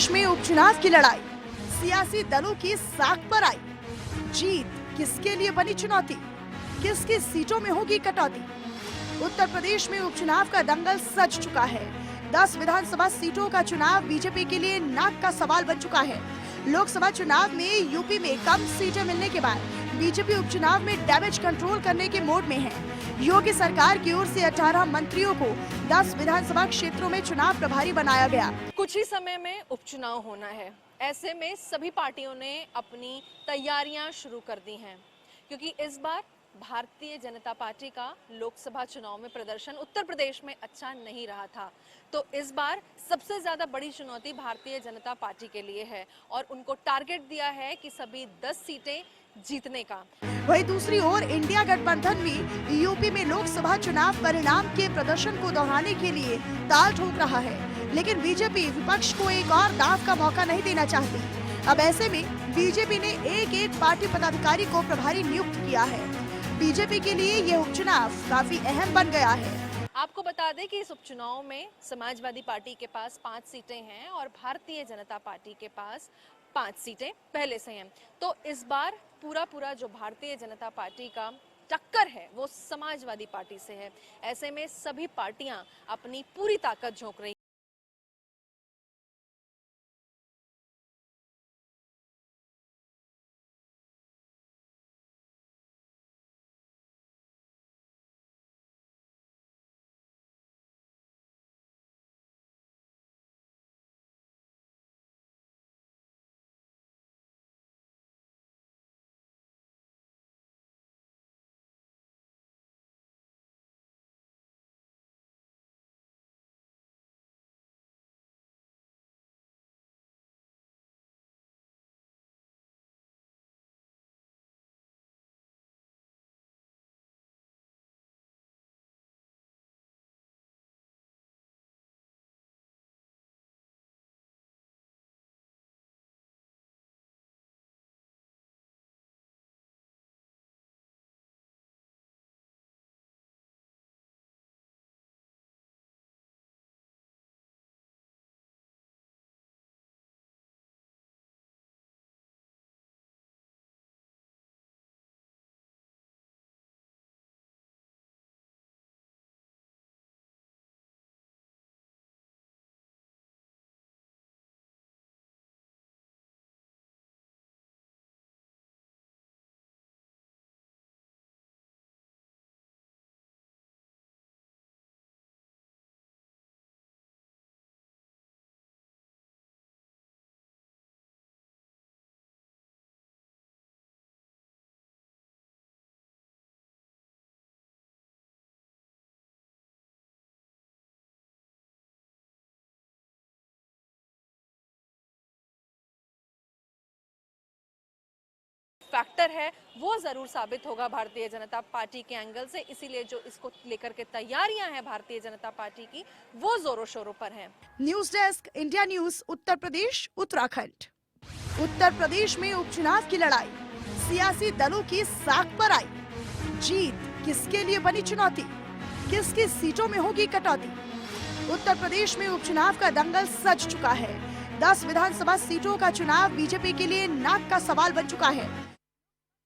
प्रदेश में उपचुनाव की लड़ाई, सियासी दलों की साख पर आई। जीत किसके लिए बनी चुनौती, किसकी सीटों में होगी कटौती। उत्तर प्रदेश में उपचुनाव का दंगल सज चुका है। 10 विधानसभा सीटों का चुनाव बीजेपी के लिए नाक का सवाल बन चुका है। लोकसभा चुनाव में यूपी में कम सीटें मिलने के बाद बीजेपी उपचुनाव में डैमेज कंट्रोल करने के मोड में है। योगी सरकार की ओर से 18 मंत्रियों को 10 विधानसभा क्षेत्रों में चुनाव प्रभारी बनाया गया। कुछ ही समय में उपचुनाव होना है। ऐसे में सभी पार्टियों ने अपनी तैयारियां शुरू कर दी हैं, क्योंकि इस बार भारतीय जनता पार्टी का लोकसभा चुनाव में प्रदर्शन उत्तर प्रदेश में अच्छा नहीं रहा था। तो इस बार सबसे ज्यादा बड़ी चुनौती भारतीय जनता पार्टी के लिए है और उनको टारगेट दिया है कि सभी 10 सीटें जीतने का। वहीं दूसरी ओर इंडिया गठबंधन भी यूपी में लोकसभा चुनाव परिणाम के प्रदर्शन को दोहराने के लिए ताल ठोक रहा है, लेकिन बीजेपी विपक्ष को एक और दांव का मौका नहीं देना चाहती। अब ऐसे में बीजेपी ने एक पार्टी पदाधिकारी को प्रभारी नियुक्त किया है। बीजेपी के लिए ये उपचुनाव काफी अहम बन गया है। आपको बता दें कि इस उपचुनाव में समाजवादी पार्टी के पास 5 सीटें हैं और भारतीय जनता पार्टी के पास 5 सीटें पहले से हैं। तो इस बार पूरा जो भारतीय जनता पार्टी का टक्कर है वो समाजवादी पार्टी से है। ऐसे में सभी पार्टियां अपनी पूरी ताकत झोंक रही। फैक्टर है वो जरूर साबित होगा भारतीय जनता पार्टी के एंगल से। इसीलिए जो इसको लेकर के तैयारियां हैं भारतीय जनता पार्टी की वो जोरों शोरों पर हैं। News desk, India news, Uttar Pradesh, Uttarakhand. Uttar Pradesh में उपचुनाव की लड़ाई, सियासी दलों की साख पर आई। जीत किसके लिए बनी चुनौती, किसकी सीटों में होगी कटौती। उत्तर प्रदेश में उपचुनाव का दंगल सज चुका है। 10 विधानसभा सीटों का चुनाव बीजेपी के लिए नाक का सवाल बन चुका है।